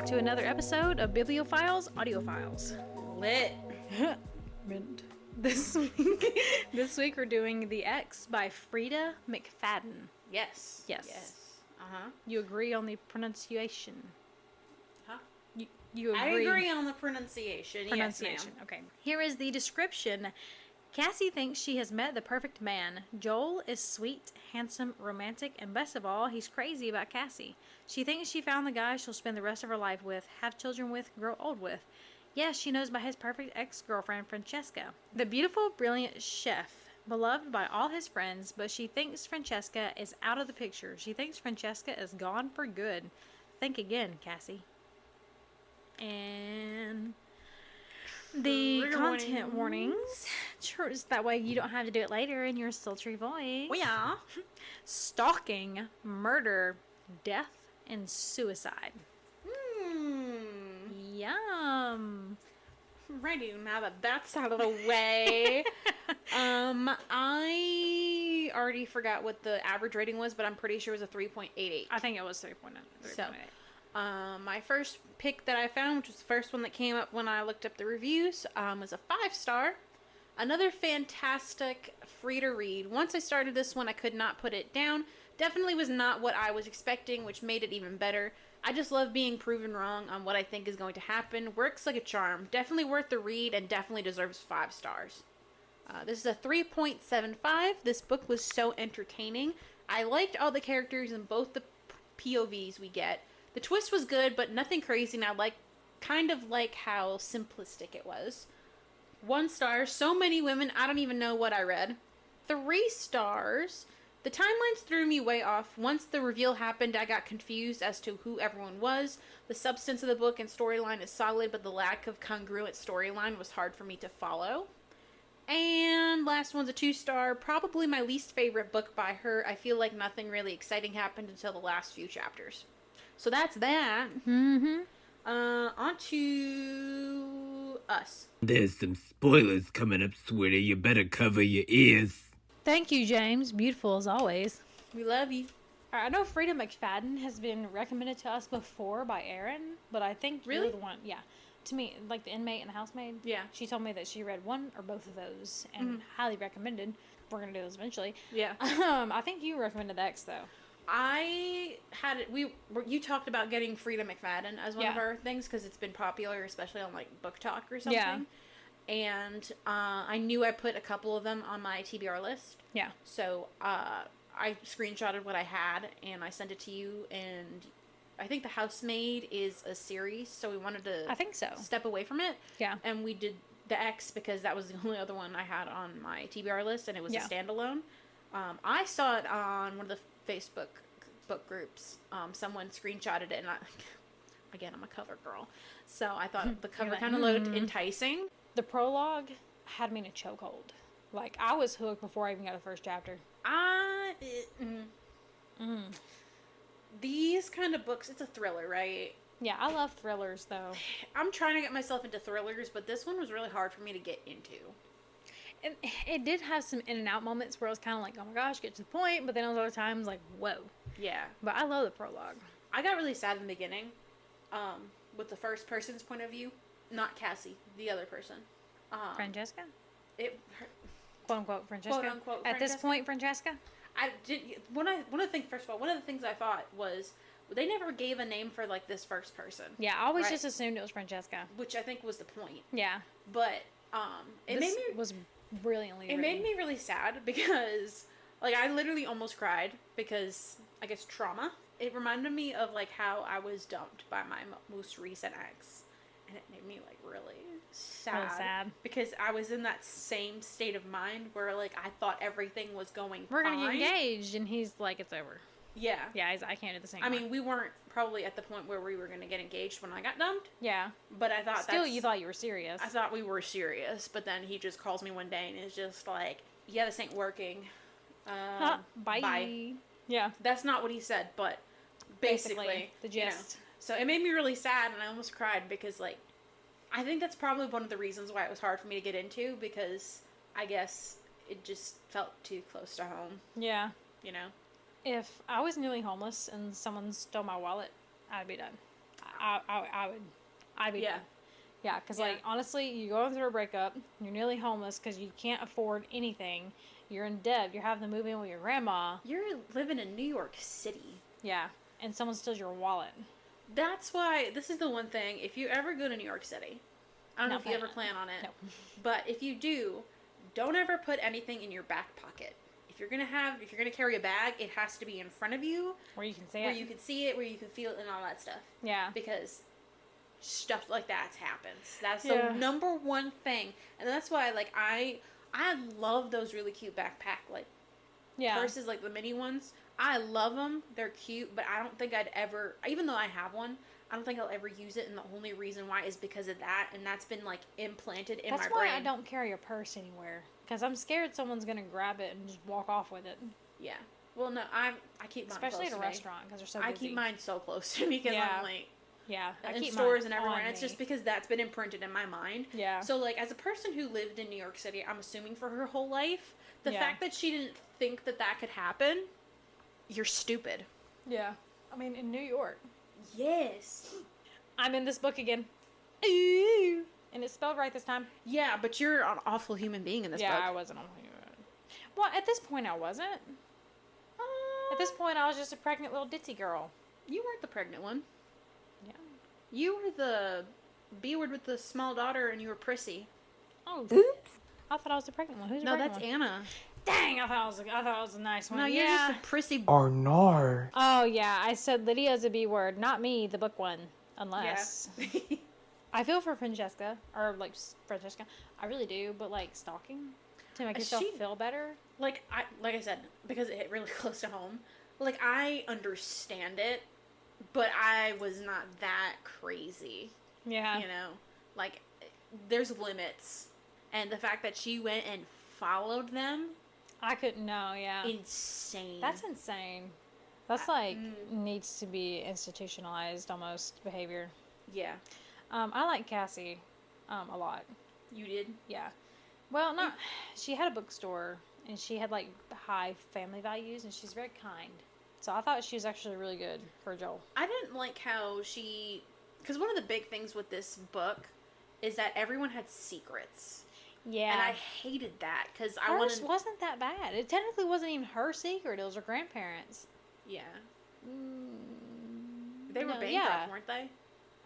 back to another episode of Bibliophiles Audiophiles. Lit. Mint. This week we're doing The X by Freida McFadden. Yes. Yes. Uh-huh. You agree on the pronunciation? Huh? You agree? I agree on the pronunciation. Yes, ma'am. Okay. Here is the description. Cassie thinks she has met the perfect man. Joel is sweet, handsome, romantic, and best of all, he's crazy about Cassie. She thinks she found the guy she'll spend the rest of her life with, have children with, grow old with. Yes, she knows about his perfect ex-girlfriend, Francesca. The beautiful, brilliant chef, beloved by all his friends, but she thinks Francesca is out of the picture. She thinks Francesca is gone for good. Think again, Cassie. And the content warnings. That way you don't have to do it later in your sultry voice. Well, yeah. Stalking, murder, death, and suicide. Yum. Righty, now that that's out of the way. I already forgot what the average rating was, but I'm pretty sure it was a 3.88. I think it was 3.8. So, my first pick that I found, which was the first one that came up when I looked up the reviews, was a 5-star. Another fantastic free to read. Once I started this one, I could not put it down. Definitely was not what I was expecting, which made it even better. I just love being proven wrong on what I think is going to happen. Works like a charm. Definitely worth the read and definitely deserves 5 stars. This is a 3.75. This book was so entertaining. I liked all the characters and both the POVs we get. The twist was good, but nothing crazy, and I kind of like how simplistic it was. 1 star. So many women, I don't even know what I read. 3 stars. The timelines threw me way off. Once the reveal happened, I got confused as to who everyone was. The substance of the book and storyline is solid, but the lack of congruent storyline was hard for me to follow. And last one's a 2-star. Probably my least favorite book by her. I feel like nothing really exciting happened until the last few chapters. So that's that. On to us. There's some spoilers coming up, sweetie. You better cover your ears. Thank you, James. Beautiful as always. We love you. I know Freida McFadden has been recommended to us before by Erin, but I think Really? you're the one. Yeah. To me, like the inmate and the housemaid. Yeah. She told me that she read one or both of those and highly recommended. We're going to do those eventually. Yeah. I think you recommended the X, though. I had it. You talked about getting Freida McFadden as one of our things because it's been popular, especially on like Book Talk or something. Yeah. And I knew I put a couple of them on my TBR list. Yeah. So I screenshotted what I had and I sent it to you. And I think The Housemaid is a series, so we wanted to. I think so. Step away from it. Yeah. And we did the X because that was the only other one I had on my TBR list, and it was a standalone. I saw it on one of the Facebook book groups. Someone screenshotted it, and again, I'm a cover girl, so I thought the cover kind of looked enticing. The prologue had me in a chokehold. Like, I was hooked before I even got the first chapter. These kind of books, it's a thriller, right? Yeah, I love thrillers, though. I'm trying to get myself into thrillers, but this one was really hard for me to get into. And it did have some in and out moments where I was kind of like, oh my gosh, get to the point. But then other times, like, whoa. Yeah. But I love the prologue. I got really sad in the beginning with the first person's point of view. Not Cassie, the other person. Francesca? Quote unquote Francesca? Quote unquote At this point, Francesca? One of the things I thought was they never gave a name for like this first person. Yeah, I always just assumed it was Francesca. Which I think was the point. Yeah. But it was brilliantly written. Made me really sad because like I literally almost cried because I guess trauma. It reminded me of like how I was dumped by my most recent ex, and it made me like really sad. Because I was in that same state of mind where like I thought everything was going We're fine. gonna get engaged, and he's like, it's over. Yeah. Yeah, I can't do the same. I mean, we weren't probably at the point where we were going to get engaged when I got dumped. Yeah. But I thought you thought you were serious. I thought we were serious, but then he just calls me one day and is just like, yeah, this ain't working. Bye. Yeah. That's not what he said, but basically the gist. You know. So it made me really sad, and I almost cried because, like, I think that's probably one of the reasons why it was hard for me to get into, because I guess it just felt too close to home. Yeah. You know? If I was nearly homeless and someone stole my wallet, I'd be done. I'd be Yeah. done. Yeah, because, Yeah. like, honestly, you're going through a breakup, you're nearly homeless because you can't afford anything, you're in debt, you're having to move in with your grandma. You're living in New York City. Yeah, and someone steals your wallet. That's why, this is the one thing, if you ever go to New York City, I don't know if you ever plan on it, No. but if you do, don't ever put anything in your back pocket. If you're gonna carry a bag, it has to be in front of you, Where you can see where it. you can see it, where you can feel it, and all that stuff. Yeah. Because stuff like that happens. That's Yeah. the number one thing, and that's why, like, I love those really cute backpack, like, Yeah. purses, like the mini ones. I love them. They're cute, but I don't think I'd ever, even though I have one, I don't think I'll ever use it, and the only reason why is because of that, and that's been, like, implanted in That's my why brain. I don't carry a purse anywhere. Because I'm scared someone's going to grab it and just walk off with it. Yeah. Well, no, I keep mine Especially close at a to me. restaurant because they're so I busy. keep mine so close to me because Yeah. I'm like, Yeah. I in keep stores mine and everywhere, on and it's me. just because that's been imprinted in my mind. Yeah. So, like, as a person who lived in New York City, I'm assuming for her whole life, the Yeah. fact that she didn't think that that could happen, you're stupid. Yeah. I mean, in New York. Yes. I'm in this book again. Ooh. And it's spelled right this time. Yeah, but you're an awful human being in this Yeah, book. I wasn't on my Well, at this point, I wasn't. At this point, I was just a pregnant little ditzy girl. You weren't the pregnant one. Yeah. You were the B word with the small daughter, and you were prissy. Oh. I thought I was the pregnant one. Who's the No, pregnant that's one? Anna. Dang, I thought I was a nice one. No, you're yeah. just a prissy. Or no. Oh, yeah. I said Lydia's a B word. Not me, the book one. Unless. Yeah. I feel for Francesca. Or, like, Francesca. I really do. But, like, stalking to make yourself She- feel better. like I said, because it hit really close to home. Like, I understand it, but I was not that crazy. Yeah. You know, like, there's limits, and the fact that she went and followed them, I couldn't know, yeah. insane. That's insane. That's like mm. needs to be institutionalized almost behavior. Yeah, I like Cassie a lot. you did. Yeah. Well, not she had a bookstore and she had like high family values and she's very kind. So I thought she was actually really good for Joel. I didn't like how because one of the big things with this book is that everyone had secrets. Yeah. And I hated that because I Hers wanted. wasn't that bad. It technically wasn't even her secret. It was her grandparents. Yeah. Mm, They were no, bankrupt, yeah. weren't they?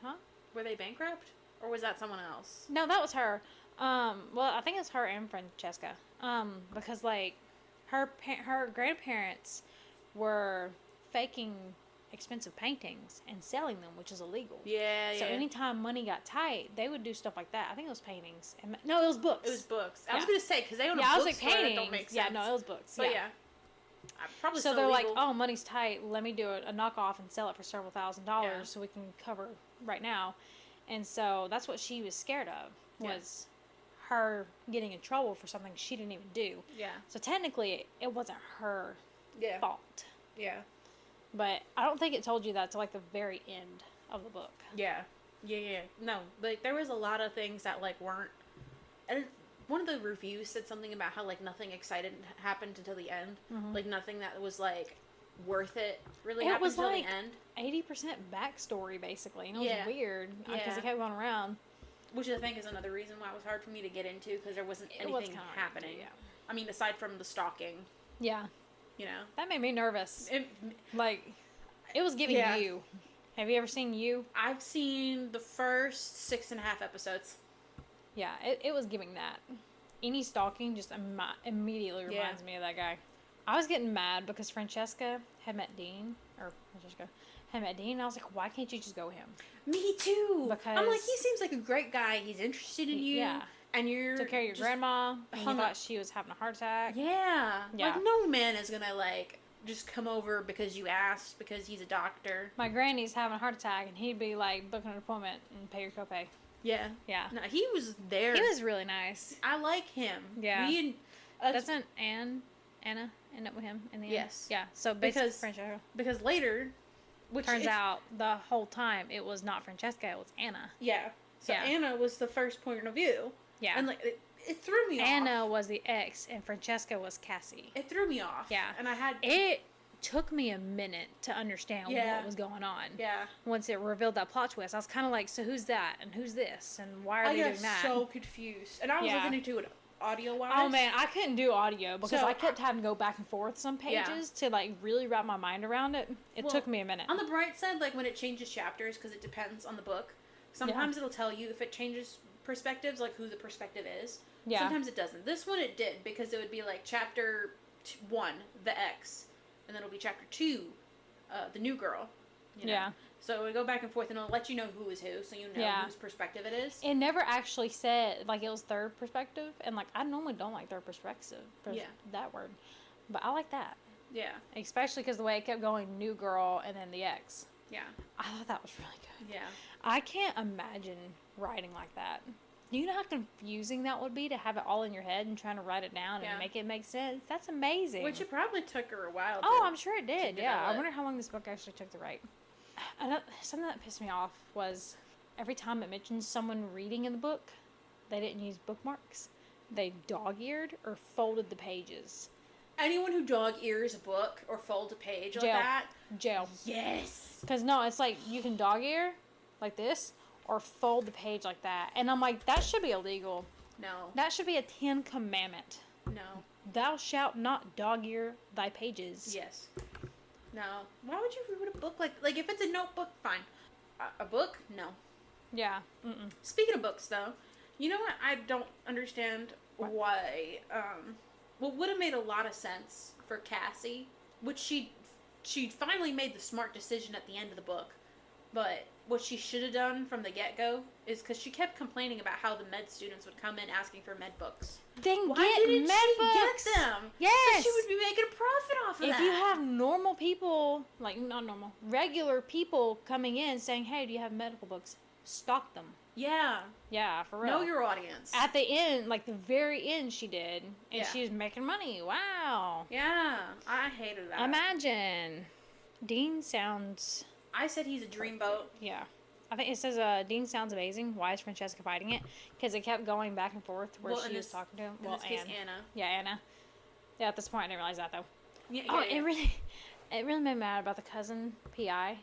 Huh? Were they bankrupt? Or was that someone else? No, that was her. Well, I think it's her and Francesca. Because like her grandparents were faking expensive paintings and selling them, which is illegal. Yeah, So anytime money got tight, they would do stuff like that. I think it was paintings. No, it was books. It was books. I was Yeah. going to say, because they own a Yeah, I was like bookstore, that paintings. don't make sense. Yeah, no, it was books. But yeah. Probably So still they're like, illegal. oh, money's tight. Let me do a knockoff and sell it for several $1,000s Yeah. so we can cover right now. And so that's what she was scared of Yeah. was her getting in trouble for something she didn't even do. Yeah. So technically, it wasn't her Yeah. fault. Yeah. But I don't think it told you that till like the very end of the book. Yeah. Yeah. No, like, there was a lot of things that, like, weren't. And one of the reviews said something about how, like, nothing exciting happened until the end. Like, nothing that was, like, worth it really It happened was until like the end. 80% backstory, basically. And it Yeah. was weird because Yeah. it kept going around. Which I think is another reason why it was hard for me to get into, because there wasn't It was anything kinda hard to happening. do, yeah. I mean, aside from the stalking, Yeah. you know. That made me nervous. It, Like, it was giving Yeah. You. Have you ever seen You? I've seen the first 6.5 episodes. Yeah, it was giving that. Any stalking just immediately Yeah. reminds me of that guy. I was getting mad because Francesca had met Dean, and I was like, why can't you just go with him? Me too. I'm like, Because- he seems like a great guy. He's interested in you. Yeah. And you're Took care of your just grandma, and you hung thought up. she was having a heart attack. Yeah. Yeah. Like, no man is gonna, like, just come over because you asked, because he's a doctor. My granny's having a heart attack, and he'd be like, book an appointment and pay your copay. Yeah. Yeah. No, he was there. He was really nice. I like him. Yeah. That's Doesn't Anna end up with him in the end? Yes. Yeah, so basically Because- Francesca. because later, which Turns it's- out the whole time it was not Francesca, it was Anna. Yeah. So Yeah. Anna was the first point of view. Yeah. And, like, it threw me off. Anna was the ex, and Francesca was Cassie. It threw me off. Yeah. And I had. It took me a minute to understand Yeah. what was going on. Yeah. Once it revealed that plot twist, I was kind of like, so who's that? And who's this? And why are I they got doing that? so confused. And I was Yeah. looking into it audio-wise. Oh man, I couldn't do audio because So, I kept having to go back and forth some pages to like really wrap my mind around it. It Well, took me a minute. On the bright side, like when it changes chapters, because it depends on the book, sometimes it'll tell you if it changes perspectives, like who the perspective is. Yeah. Sometimes it doesn't. This one it did, because it would be like chapter 1, the ex, and then it'll be chapter 2, the new girl. You know? Yeah. So it would go back and forth, and it'll let you know who is who, so you know whose perspective it is. It never actually said, like, it was third perspective, and, like, I normally don't like third perspective, that word, but I like that. Yeah. Especially because the way it kept going, new girl, and then the ex. Yeah. I thought that was really good. Yeah. I can't imagine writing like that. You know how confusing that would be to have it all in your head and trying to write it down and make it make sense? That's amazing. Which it probably took her a while Oh, I'm sure it did, yeah. I develop. wonder how long this book actually took to write. Something that pissed me off was every time it mentioned someone reading in the book, they didn't use bookmarks. They dog-eared or folded the pages. Anyone who dog-ears a book or folds a page like Jail. that. Jail. Yes. Because, no, it's like you can dog-ear like this or fold the page like that. And I'm like, that should be illegal. No. That should be a 10 commandment. No. Thou shalt not dog-ear thy pages. Yes. No. Why would you read a book like if it's a notebook, fine. A book? No. Yeah. Mm-mm. Speaking of books, though, you know what I don't understand why, what would have made a lot of sense for Cassie, which she finally made the smart decision at the end of the book, but what she should have done from the get-go is because she kept complaining about how the med students would come in asking for med books. Then Why get didn't med she books. get them? Yes. She would be making a profit off of If that. you have normal people, like not normal, regular people coming in saying, "Hey, do you have medical books?" Stock them. Yeah. Yeah, for real. Know your audience. At the end, like the very end, she did, and Yeah. she was making money. Wow. Yeah. I hated that. Imagine. Dean sounds. I said he's a dreamboat. Yeah. I think it says Dean sounds amazing. Why is Francesca fighting it? Because it kept going back and forth where she was talking to him. In this case, Anna. Yeah, Anna. Yeah, at this point, I didn't realize that though. Yeah, It really made me mad about the cousin PI.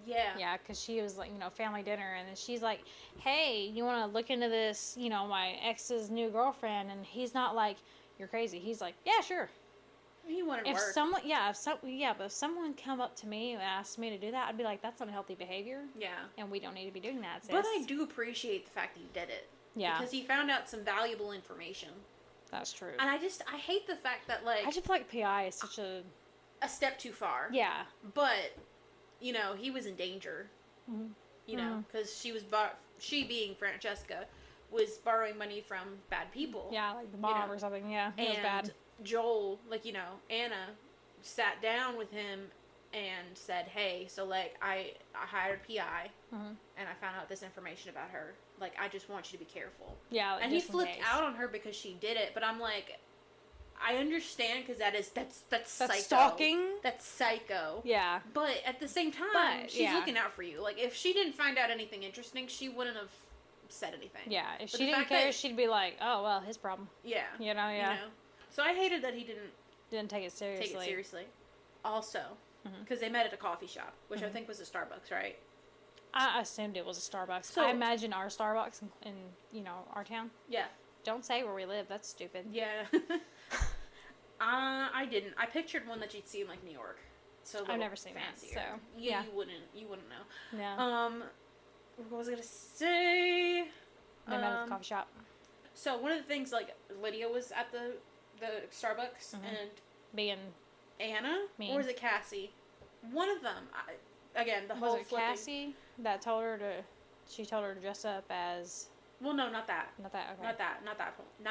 Yeah. Yeah, because she was like, family dinner, and then she's like, "Hey, you want to look into this? My ex's new girlfriend?" And he's not like, "You're crazy." He's like, "Yeah, sure." He wanted If work. but if someone come up to me and asked me to do that, I'd be like, "That's unhealthy behavior." Yeah. And we don't need to be doing that, sis. But I do appreciate the fact that he did it. Yeah. Because he found out some valuable information. That's true. And I hate the fact that, I just feel like PI is such a step too far. yeah. But, he was in danger. Mm-hmm. Because she being Francesca, was borrowing money from bad people. Yeah, like the mom or something. Yeah, it was And bad. Joel, Anna sat down with him and said, "Hey, so I hired PI Mhm. and I found out this information about her. I just want you to be careful." Yeah, like, And he just in flipped case. out on her because she did it, but I'm like, I understand because that's psycho. stalking. That's psycho. Yeah. But at the same time, But, she's looking out for you. If she didn't find out anything interesting, she wouldn't have said anything. Yeah, if But she the didn't fact care, that- she'd be like, "Oh well, his problem." Yeah. Yeah. So I hated that he didn't Didn't take it seriously. take it seriously. Also, Mhm. because they met at a coffee shop, which I Mhm. think was a Starbucks, right? I assumed it was a Starbucks. So- I imagine our Starbucks in our town. Yeah. Don't say where we live. That's stupid. Yeah. I didn't. I pictured one that you'd see in New York. So I've never seen that, fancier. so, Yeah, yeah. you wouldn't know. Yeah. What was I gonna say? They met at the coffee shop. So one of the things, Lydia was at the Starbucks, Mhm. and Being Anna, Mean. or was it Cassie? One of them. Again, the was whole it flipping. Cassie that told her to? She told her to dress up as Well, no, not that. not that okay. Not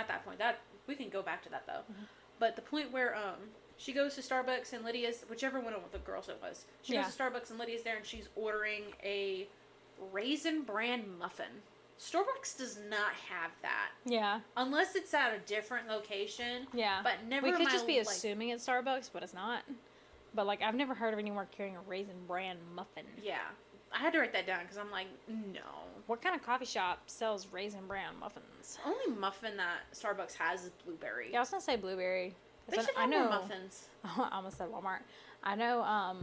that point. That we can go back to that though. Mhm. But the point where she goes to Starbucks and Lydia's, whichever one of the girls it was, she Yeah. goes to Starbucks and Lydia's there and she's ordering a Raisin Bran muffin. Starbucks does not have that Yeah. unless it's at a different location. Yeah. But never. We in could my, just be assuming it's Starbucks, but it's not. But I've never heard of anyone carrying a Raisin Bran muffin. Yeah, I had to write that down because I'm like, no. What kind of coffee shop sells Raisin Bran muffins? The only muffin that Starbucks has is blueberry. Yeah, I was gonna say blueberry. They should have more muffins. I almost said Walmart. I know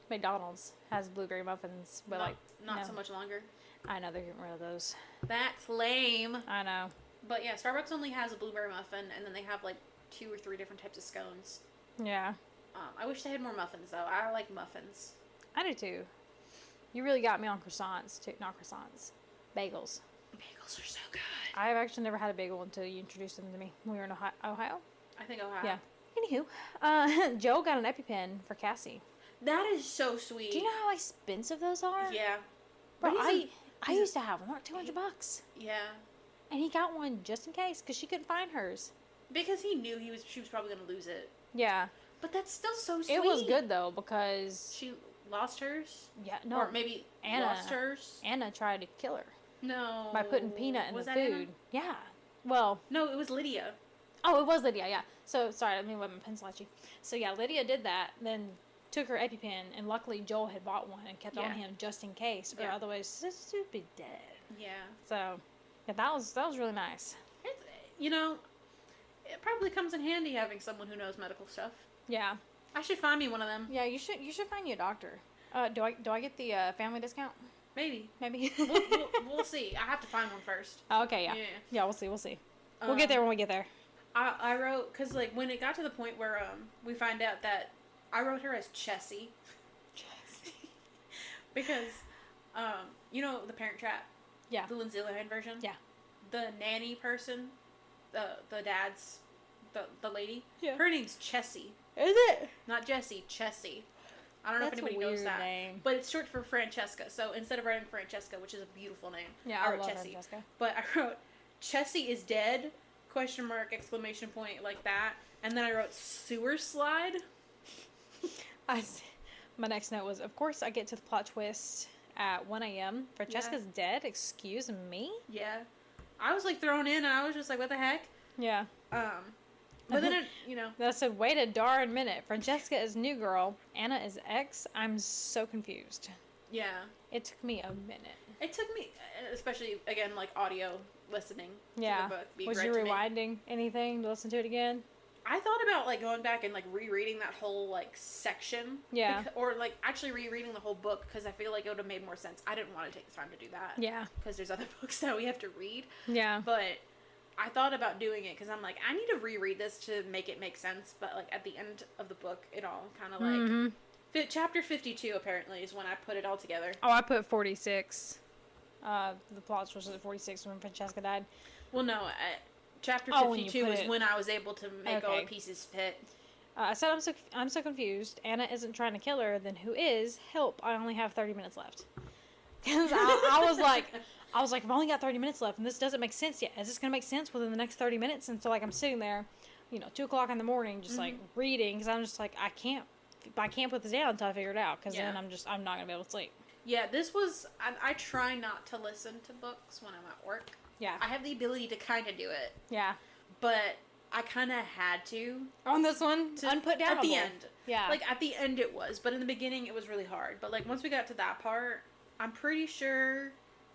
McDonald's has blueberry muffins, but not so much longer. I know they're getting rid of those. That's lame. I know. But yeah, Starbucks only has a blueberry muffin, and then they have like 2 or 3 different types of scones. Yeah. I wish they had more muffins though. I like muffins. I do too. You really got me on croissants too. Not croissants. Bagels. Bagels are so good. I've actually never had a bagel until you introduced them to me when we were in Ohio. I think Ohio. Yeah. Anywho, Joe got an EpiPen for Cassie. That is so sweet. Do you know how expensive those are? Yeah. Bro, I used to have one. They're like $200. Yeah. And he got one just in case because she couldn't find hers. Because he knew she was probably going to lose it. Yeah. But that's still so sweet. It was good though because she lost hers. Yeah, no. Or maybe Anna lost hers. Anna tried to kill her. No. By putting peanut in was the that food. Anna? Yeah. Well. No, it was Lydia. Oh, it was Lydia. Yeah. So sorry, let me wet my pencil at you. So yeah, Lydia did that. Then took her EpiPen, and luckily Joel had bought one and kept on him just in case, or otherwise this would be dead. Yeah. So yeah, that was really nice. It probably comes in handy having someone who knows medical stuff. Yeah. I should find me one of them. Yeah, you should find you a doctor. Do I get the family discount? Maybe. We'll see. I have to find one first. Oh, okay, yeah. Yeah, we'll see. We'll get there when we get there. I wrote, because, like, when it got to the point where we find out that I wrote her as Chessie. Because, The Parent Trap? Yeah. The Lindsay Lohan version? Yeah. The nanny person, the dad's, the lady? Yeah. Her name's Chessie. Is it? Not Jessie, Chessie. I don't know if anybody knows that. Name. But it's short for Francesca. So instead of writing Francesca, which is a beautiful name, yeah, I wrote love Chessie. Francesca. But I wrote Chessie is dead, ? Exclamation point, like that. And then I wrote sewer slide. My next note was, of course, I get to the plot twist at 1 a.m. Francesca's dead. Excuse me? Yeah. I was like thrown in, and I was just like, what the heck? Yeah. But then That said, wait a darn minute. Francesca is new girl. Anna is ex. I'm so confused. Yeah. It took me a minute. It took me, especially, again, like audio listening to the book. Was you rewinding anything to listen to it again? I thought about, like, going back and, like, rereading that whole, like, section. Yeah. Or, like, actually rereading the whole book, because I feel like it would have made more sense. I didn't want to take the time to do that. Yeah. Because there's other books that we have to read. Yeah. But I thought about doing it, because I'm like, I need to reread this to make it make sense. But, like, at the end of the book, it all kind of, like... Chapter 52, apparently, is when I put it all together. Oh, I put 46. The plot was at 46 when Francesca died. Well, no, chapter 52 is when I was able to make all the pieces fit. I said I'm so confused. Anna isn't trying to kill her. Then who is? Help! I only have 30 minutes left. I was like, I've only got 30 minutes left, and this doesn't make sense yet. Is this gonna make sense within the next 30 minutes? And so like I'm sitting there, 2:00 in the morning, just like reading, because I'm just like I can't put this down until I figure it out, because then I'm not gonna be able to sleep. Yeah, this was. I try not to listen to books when I'm at work. Yeah. I have the ability to kind of do it. Yeah. But I kind of had to. On this one? Unputdownable. At the end. Yeah. Like, at the end it was. But in the beginning, it was really hard. But, like, once we got to that part, I'm pretty sure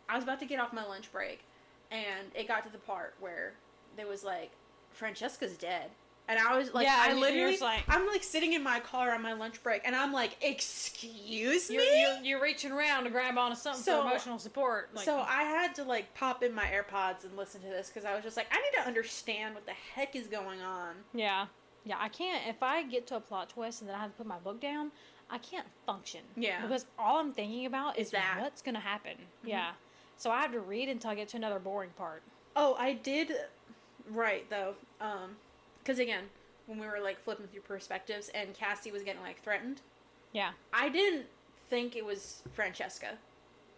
I was about to get off my lunch break. And it got to the part where there was, like, Francesca's dead. And I was like, I literally, I'm like sitting in my car on my lunch break, and I'm like, excuse me? You're reaching around to grab onto something for emotional support. Like, so I had to like pop in my AirPods and listen to this, because I was just like, I need to understand what the heck is going on. Yeah. Yeah, I can't, if I get to a plot twist and then I have to put my book down, I can't function. Yeah. Because all I'm thinking about is what's going to happen. Mm-hmm. Yeah. So I have to read until I get to another boring part. Oh, I did, right, though, because, again, when we were, like, flipping through perspectives and Cassie was getting, like, threatened. Yeah. I didn't think it was Francesca.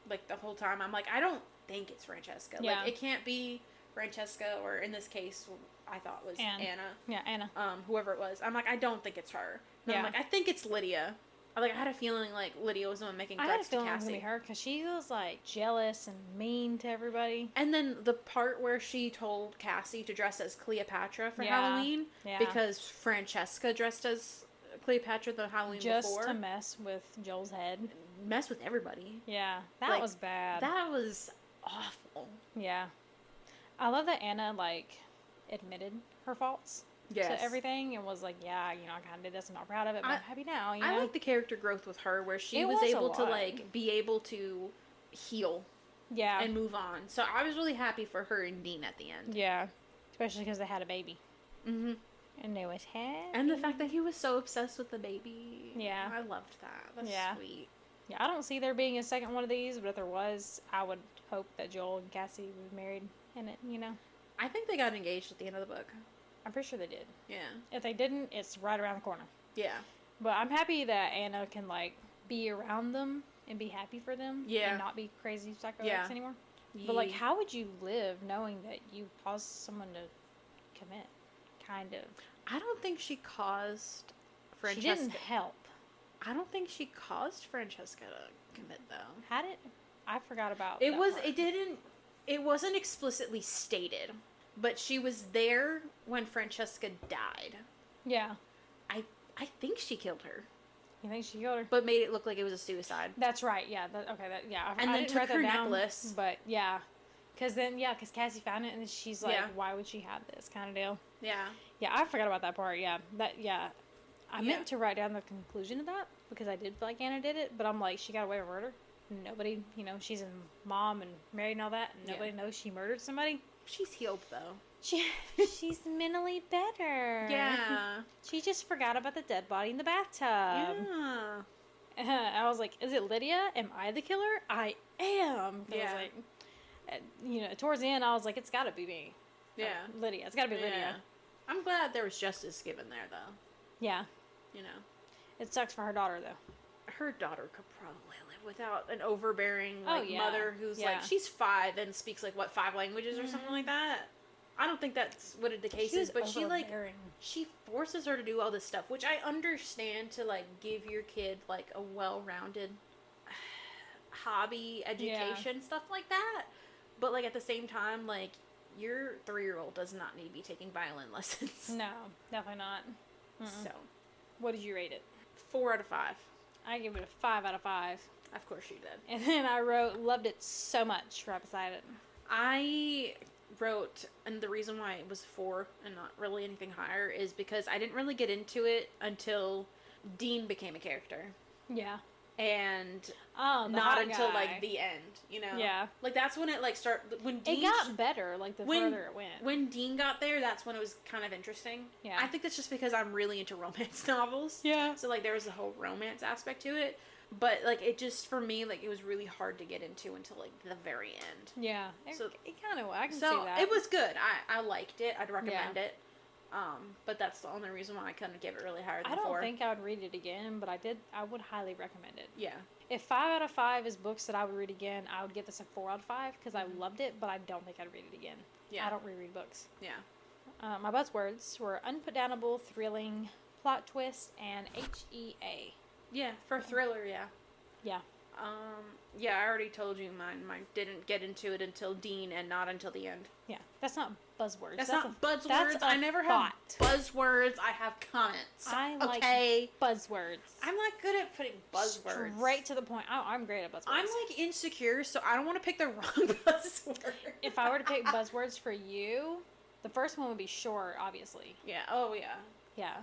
Like, the whole time. I'm like, I don't think it's Francesca. Yeah. Like, it can't be Francesca, or in this case, I thought was Anna. Yeah, Anna. Whoever it was. I'm like, I don't think it's her. And I'm like, I think it's Lydia. I had a feeling like Lydia was the one making threats to Cassie. I had a feeling it was going to be her, because she was, like, jealous and mean to everybody. And then the part where she told Cassie to dress as Cleopatra for Halloween, because Francesca dressed as Cleopatra the Halloween before. Just to mess with Joel's head. Mess with everybody. Yeah, that was bad. That was awful. Yeah. I love that Anna, like, admitted her faults. Yes. to everything and was like, yeah, you know, I kind of did this. I'm not proud of it, but I'm happy now. You know? I like the character growth with her where she It was was a able to, lot. like, be able to heal Yeah. and move on. So I was really happy for her and Dean at the end. Yeah. Especially because they had a baby. Mm-hmm. And they was happy. And the fact that he was so obsessed with the baby. Yeah. I loved that. That's Yeah. sweet. Yeah, I don't see there being a second one of these, but if there was, I would hope that Joel and Cassie would be married in it, you know? I think they got engaged at the end of the book. I'm pretty sure they did. Yeah. If they didn't, it's right around the corner. Yeah. But I'm happy that Anna can, like, be around them and be happy for them. Yeah. And not be crazy psycho Yeah. ex anymore. But, like, how would you live knowing that you caused someone to commit? Kind of. I don't think she caused Francesca. She didn't help. I don't think she caused Francesca to commit, though. Had it? I forgot about It that was. part. It wasn't explicitly stated, but she was there when Francesca died. Yeah. I think she killed her, You think she killed her? but made it look like it was a suicide. That's right. Yeah. Yeah. And I then didn't took write that her down, necklace. But yeah, because Cassie found it and then she's like, Yeah. "Why would she have this?" kind of deal. Yeah. Yeah, I forgot about that part. Yeah, I Yeah. meant to write down the conclusion of that because I did feel like Anna did it, but I'm like, she got away with murder. Nobody, you know, she's a mom and married and all that, and nobody knows she murdered somebody. She's healed though. She's mentally better. Yeah. She just forgot about the dead body in the bathtub. Yeah. I was like, is it Lydia? Am I the killer? I am. I Yeah. was like, you know, towards the end, I was like, it's got to be me. Yeah. Lydia. It's got to be Lydia. I'm glad there was justice given there though. Yeah. You know. It sucks for her daughter, though. Her daughter could probably live without an overbearing yeah. mother who's Yeah. like, she's 5 and speaks like 5 languages or something like that. I don't think that's what the case is, but overbearing. she forces her to do all this stuff, which I understand, to like give your kid like a well-rounded hobby, education, stuff like that. But like at the same time, like your 3-year-old does not need to be taking violin lessons. No, definitely not. So, What did you rate it? 4 out of 5. I give it a 5 out of 5. Of course you did. And then I wrote, loved it so much right beside it. I wrote, and the reason why it was 4 and not really anything higher is because I didn't really get into it until Dean became a character. Yeah. And Oh, not until like the end, you know? Yeah. Like that's when it like started, when Dean... It got better, like the further it went. When Dean got there, that's when it was kind of interesting. Yeah. I think that's just because I'm really into romance novels. Yeah. So like there was a whole romance aspect to it. But like it just, for me, like it was really hard to get into until like the very end. Yeah. So it kind of, I can see So that. it was good. I liked it. I'd recommend it. But that's the only reason why I couldn't give it really higher than 4. I don't think I would read it again, but I would highly recommend it. Yeah. If 5 out of 5 is books that I would read again, I would give this a 4 out of 5 because I loved it, but I don't think I'd read it again. Yeah. I don't reread books. Yeah. My buzzwords were unputdownable, thrilling, plot twist, and HEA. Yeah, for thriller, yeah. Yeah. Yeah, I already told you mine. Mine didn't get into it until Dean and not until the end. Yeah. That's not buzzwords. That's not buzzwords. that's a I never have buzzwords. I have comments. I like okay. buzzwords. I'm not good at putting buzzwords. Straight to the point. I'm great at buzzwords. I'm like insecure, so I don't want to pick the wrong buzzword. If I were to pick buzzwords for you, the first one would be short, obviously. Yeah. Oh yeah. Yeah.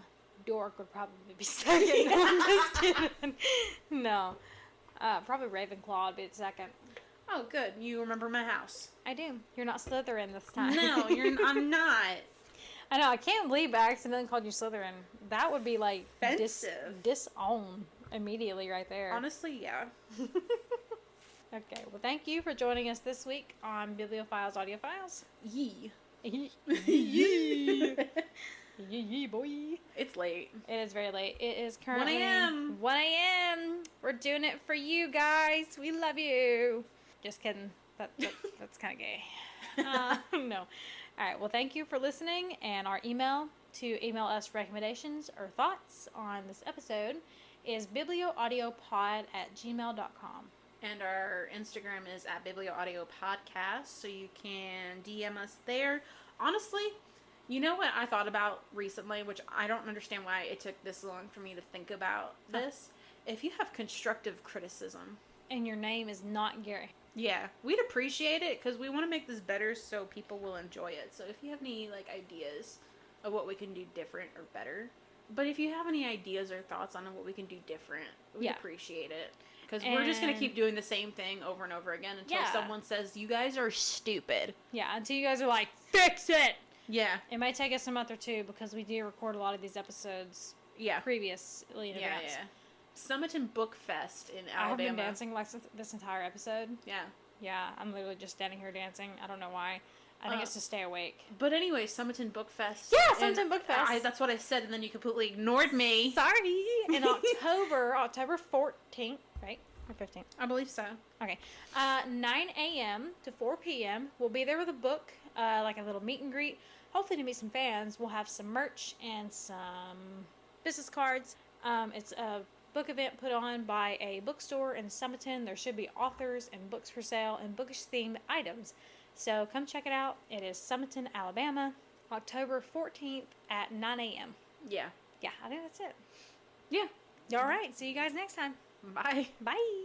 Dork would probably be second. No, I'm just kidding. No. Probably Ravenclaw would be the second. Oh, good. You remember my house. I do. You're not Slytherin this time. No, I'm not. I know. I can't believe I accidentally called you Slytherin. That would be like Offensive. disown immediately right there. Honestly, yeah. Okay. Well, thank you for joining us this week on Bibliophiles Audiophiles. Yee. Yee. Yee, boy. It's late. It is very late. It is currently 1 a.m. 1 a.m. We're doing it for you guys. We love you. Just kidding. That's kind of gay. No. All right. Well, thank you for listening. And our email to email us recommendations or thoughts on this episode is biblioaudiopod@gmail.com. And our Instagram is at biblioaudiopodcast, so you can DM us there. Honestly, you know what I thought about recently, which I don't understand why it took this long for me to think about this? If you have constructive criticism. And your name is not Gary. Yeah, we'd appreciate it because we want to make this better so people will enjoy it. So if you have any like ideas of what we can do different or better. But if you have any ideas or thoughts on what we can do different, we'd appreciate it. Because we're just going to keep doing the same thing over and over again until someone says, you guys are stupid. Yeah, until you guys are like, fix it! Yeah. It might take us a month or two because we do record a lot of these episodes previously in advance. Yeah. Summerton Book Fest in Alabama. I have been dancing like this entire episode. Yeah. Yeah, I'm literally just standing here dancing. I don't know why. I think it's to stay awake. But anyway, Summerton Book Fest. Yeah, Summerton Book Fest. That's what I said, and then you completely ignored me. Sorry. In October 14th, right? Or 15th? I believe so. Okay. 9 a.m. to 4 p.m. We'll be there with a book, like a little meet and greet. Hopefully to meet some fans. We'll have some merch and some business cards. It's a book event put on by a bookstore in Summerton. There should be authors and books for sale and bookish-themed items. So come check it out. It is Summerton, Alabama, October 14th at 9 a.m. Yeah. Yeah, I think that's it. Yeah. All right. See you guys next time. Bye. Bye.